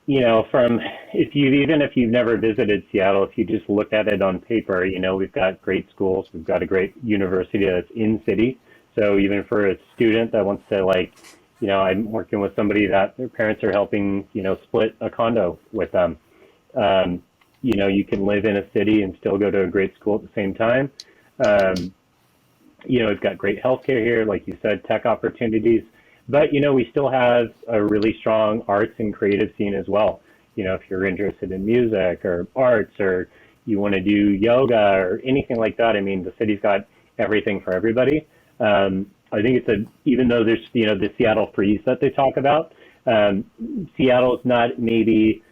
if you've never visited Seattle, if you just look at it on paper, we've got great schools, we've got a great university that's in city. So even for a student that wants to, I'm working with somebody that their parents are helping, split a condo with them. You can live in a city and still go to a great school at the same time. We've got great healthcare here, like you said, tech opportunities, but, we still have a really strong arts and creative scene as well. If you're interested in music or arts, or you want to do yoga or anything like that, I mean, the city's got everything for everybody. I think even though there's, the Seattle freeze that they talk about, Seattle's not maybe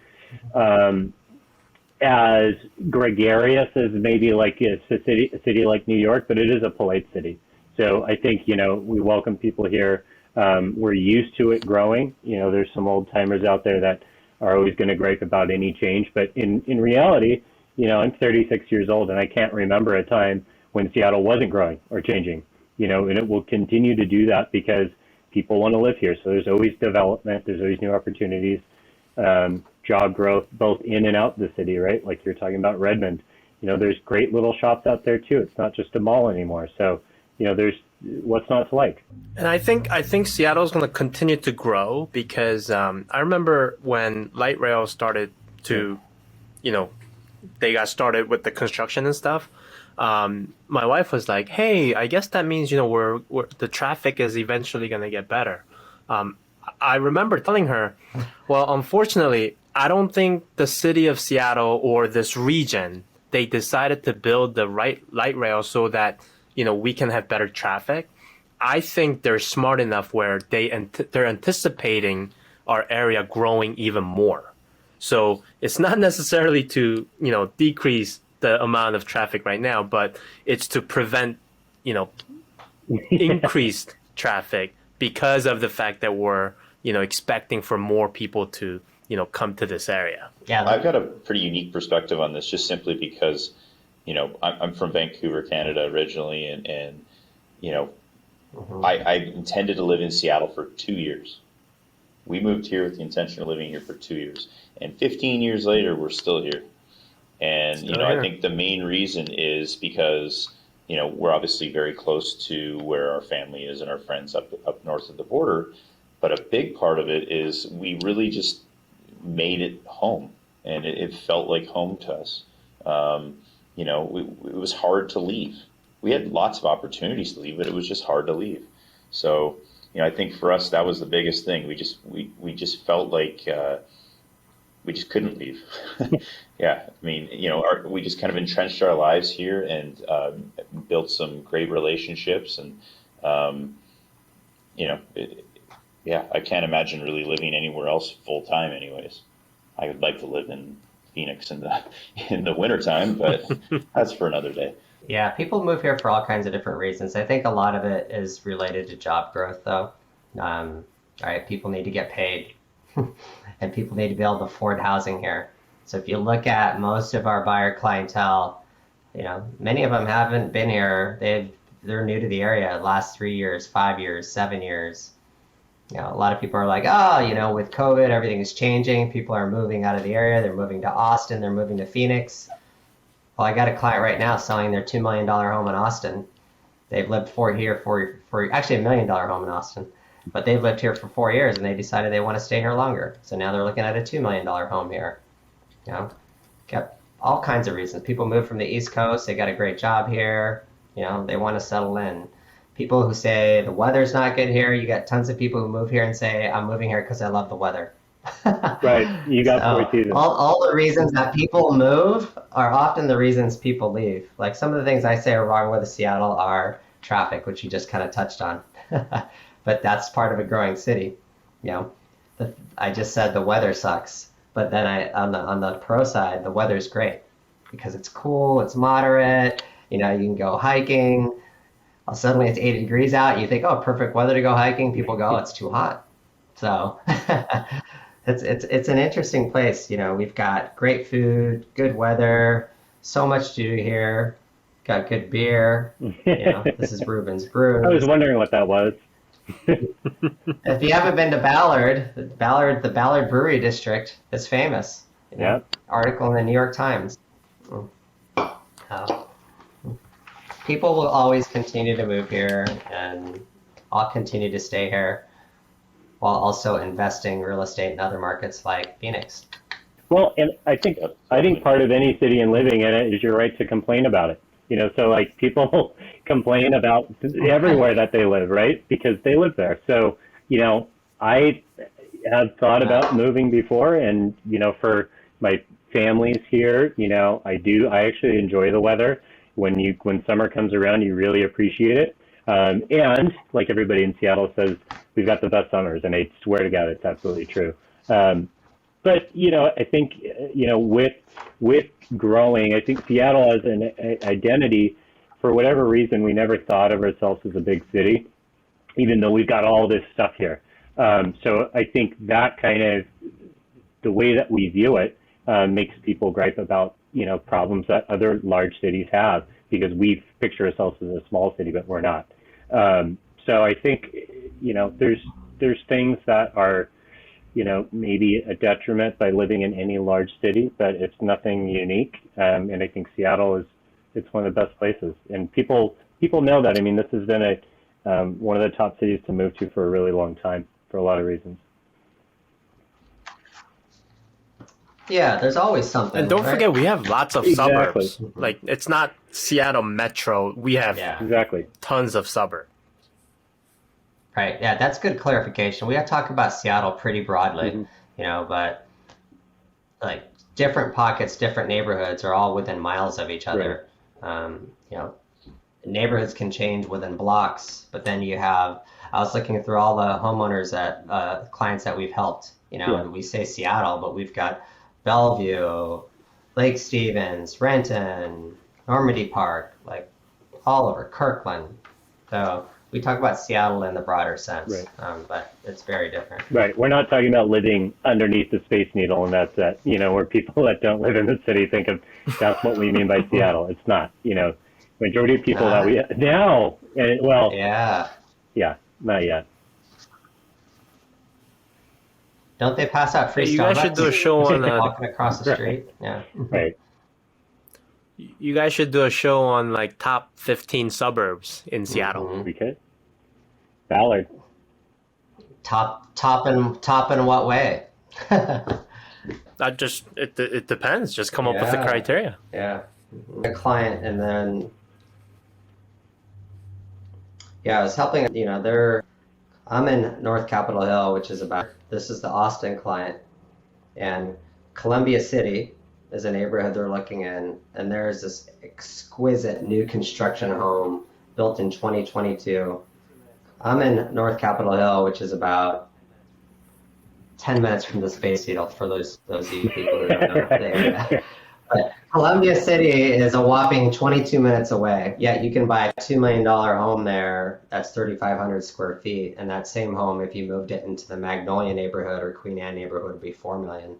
as gregarious as maybe like a city like New York, but it is a polite city. So I think, we welcome people here. We're used to it growing. There's some old timers out there that are always going to gripe about any change. But in reality, I'm 36 years old and I can't remember a time when Seattle wasn't growing or changing, and it will continue to do that because people want to live here. So there's always development. There's always new opportunities, job growth, both in and out the city, right? Like you're talking about Redmond, there's great little shops out there too. It's not just a mall anymore. So, there's what's not to like. And I think Seattle is going to continue to grow because I remember when light rail started to, they got started with the construction and stuff. My wife was like, "Hey, I guess that means we're the traffic is eventually going to get better." I remember telling her, "Well, unfortunately, I don't think the city of Seattle or this region they decided to build the right light rail so that." We can have better traffic. I think they're smart enough where they're anticipating our area growing even more. So it's not necessarily to, decrease the amount of traffic right now, but it's to prevent, increased traffic because of the fact that we're, expecting for more people to, come to this area. Yeah, I've got a pretty unique perspective on this just simply because I'm from Vancouver, Canada originally, and I intended to live in Seattle for 2 years. We moved here with the intention of living here for 2 years, and 15 years later, we're still here. And I think the main reason is because we're obviously very close to where our family is and our friends up north of the border, but a big part of it is we really just made it home, and it felt like home to us. It was hard to leave. We had lots of opportunities to leave, but it was just hard to leave. So, I think for us, that was the biggest thing. We just felt like we just couldn't leave. Yeah. I mean, we just kind of entrenched our lives here and built some great relationships. And, I can't imagine really living anywhere else full time anyways. I would like to live in Phoenix in the wintertime, but that's for another day. Yeah, people move here for all kinds of different reasons. I think a lot of it is related to job growth, though. All right, people need to get paid, and people need to be able to afford housing here. So if you look at most of our buyer clientele, many of them haven't been here. They're new to the area, last 3 years, 5 years, 7 years. A lot of people are like, with COVID, everything is changing. People are moving out of the area. They're moving to Austin. They're moving to Phoenix. Well, I got a client right now selling their $2 million home in Austin. They've lived for actually $1 million home in Austin, but they've lived here for 4 years and they decided they want to stay here longer. So now they're looking at a $2 million home here. Got all kinds of reasons. People move from the East Coast. They got a great job here. They want to settle in. People who say the weather's not good here. You got tons of people who move here and say, I'm moving here because I love the weather. Right. You got four seasons. All the reasons that people move are often the reasons people leave. Like some of the things I say are wrong with Seattle are traffic, which you just kind of touched on. But that's part of a growing city. I just said the weather sucks. But then on the pro side, the weather's great because it's cool, it's moderate. You can go hiking. Suddenly it's 80 degrees out. You think, perfect weather to go hiking. People go, it's too hot. So it's an interesting place. We've got great food, good weather, so much to do here. Got good beer. This is Ruben's Brew. I was wondering what that was. If you haven't been to Ballard, the Ballard Brewery District is famous. Yeah. Article in the New York Times. People will always continue to move here, and I'll continue to stay here while also investing real estate in other markets like Phoenix. Well, and I think part of any city and living in it is your right to complain about it. So like people complain about everywhere that they live, right? Because they live there. So, I have thought about moving before, and for my family's here, I actually enjoy the weather. When summer comes around, you really appreciate it. And like everybody in Seattle says, we've got the best summers, and I swear to God, it's absolutely true. But I think with growing, I think Seattle as an identity, for whatever reason, we never thought of ourselves as a big city, even though we've got all this stuff here. So I think that kind of the way that we view it makes people gripe about problems that other large cities have, because we picture ourselves as a small city, but we're not. So I think there's things that are maybe a detriment by living in any large city, but it's nothing unique. And I think Seattle it's one of the best places, and people know that. I mean, this has been one of the top cities to move to for a really long time for a lot of reasons. Yeah, there's always something. And don't right? forget, we have lots of Exactly. suburbs. Like, it's not Seattle Metro. We have Exactly. tons of suburbs. Right. Yeah, that's good clarification. We have to talk about Seattle pretty broadly, but like different pockets, different neighborhoods are all within miles of each other. Neighborhoods can change within blocks, but then I was looking through all the homeowners clients that we've helped, and we say Seattle, but we've got Bellevue, Lake Stevens, Renton, Normandy Park, like all over, Kirkland. So we talk about Seattle in the broader sense, but it's very different. Right. We're not talking about living underneath the Space Needle, and that's it. Where people that don't live in the city think of that's what we mean by Seattle. It's not. Majority of people that we now, not yet. Don't they pass out free Starbucks? You guys should do a show on walking across the street. Yeah. Right. You guys should do a show on like top 15 suburbs in Seattle. We could. Ballard. Top in what way? It depends. Just come up with the criteria. Yeah. A client, and then I was helping. I'm in North Capitol Hill, which is this is the Austin client, and Columbia City is a neighborhood they're looking in, and there's this exquisite new construction home built in 2022. I'm in North Capitol Hill, which is about 10 minutes from the Space Needle, for those of you people who don't know the area. But Columbia City is a whopping 22 minutes away, yet you can buy a $2 million home there that's 3,500 square feet, and that same home, if you moved it into the Magnolia neighborhood or Queen Anne neighborhood, would be $4 million.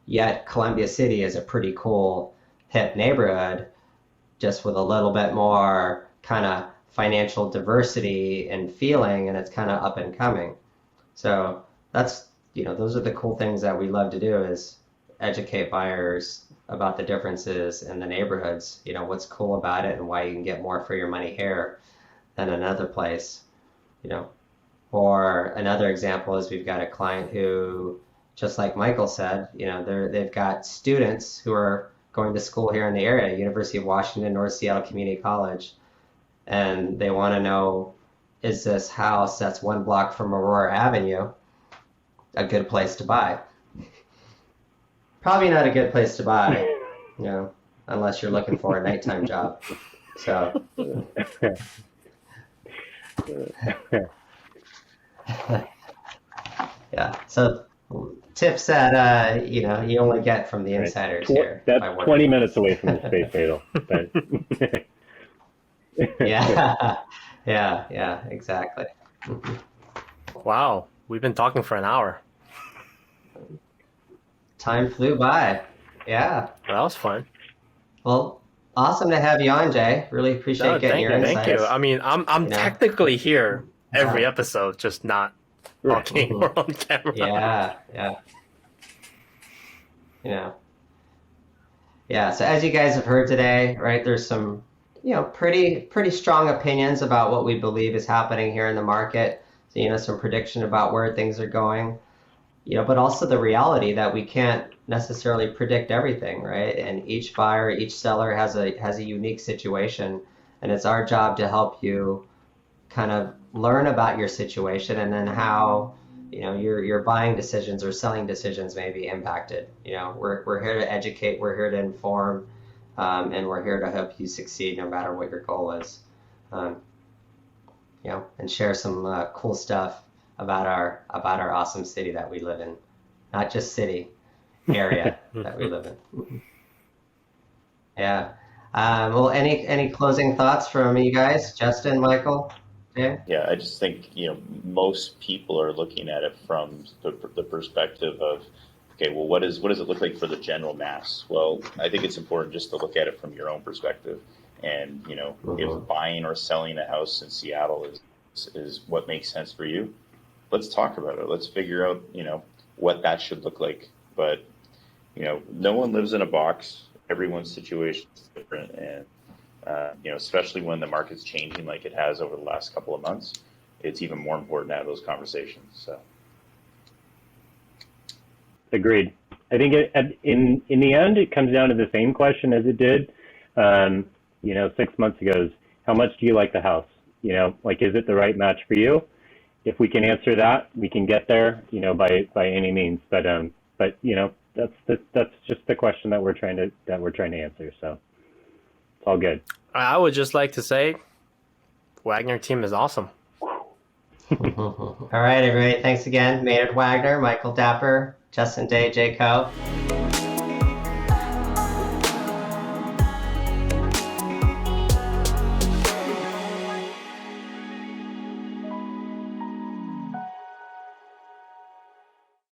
Yet Columbia City is a pretty cool, hip neighborhood, just with a little bit more kind of financial diversity and feeling, and it's kind of up and coming. So that's, those are the cool things that we love to do, is educate buyers about the differences in the neighborhoods, what's cool about it and why you can get more for your money here than another place, Or another example is we've got a client who, just like Michael said, they've got students who are going to school here in the area, University of Washington, North Seattle Community College, and they want to know, is this house that's 1 block from Aurora Avenue a good place to buy? Probably not a good place to buy, unless you're looking for a nighttime job. So, yeah. So tips that you only get from the insiders here. That's 20 minutes away from the Space Needle. Yeah, exactly. Wow, we've been talking for an hour. Time flew by. Yeah. That was fun. Well, awesome to have you on, Jay. Really appreciate getting your insights. Thank you. I mean, I'm technically here every episode, just not talking or on camera. Yeah. So as you guys have heard today, right, there's some, pretty strong opinions about what we believe is happening here in the market. So, some prediction about where things are going. But also the reality that we can't necessarily predict everything, right? And each buyer, each seller has a unique situation, and it's our job to help you kind of learn about your situation and then how, your buying decisions or selling decisions may be impacted. We're here to educate, we're here to inform, and we're here to help you succeed no matter what your goal is. And share some cool stuff about our awesome city that we live in, not just city, area that we live in. Yeah. Well, any closing thoughts from you guys, Justin, Michael, Jay? Yeah, I just think, most people are looking at it from the perspective of, okay, well, what does it look like for the general mass? Well, I think it's important just to look at it from your own perspective. And, if buying or selling a house in Seattle is what makes sense for you, let's talk about it. Let's figure out, what that should look like. But, no one lives in a box. Everyone's situation is different. And, especially when the market's changing like it has over the last couple of months, it's even more important to have those conversations. So. Agreed. I think in the end, it comes down to the same question as it did, 6 months ago. Is how much do you like the house? Is it the right match for you? If we can answer that, we can get there, by any means. But that's just the question that we're trying to answer. So it's all good. I would just like to say, Wagner team is awesome. All right, everybody. Thanks again. Maynard Wagner, Michael Dapper, Justin Day, Jae Koh.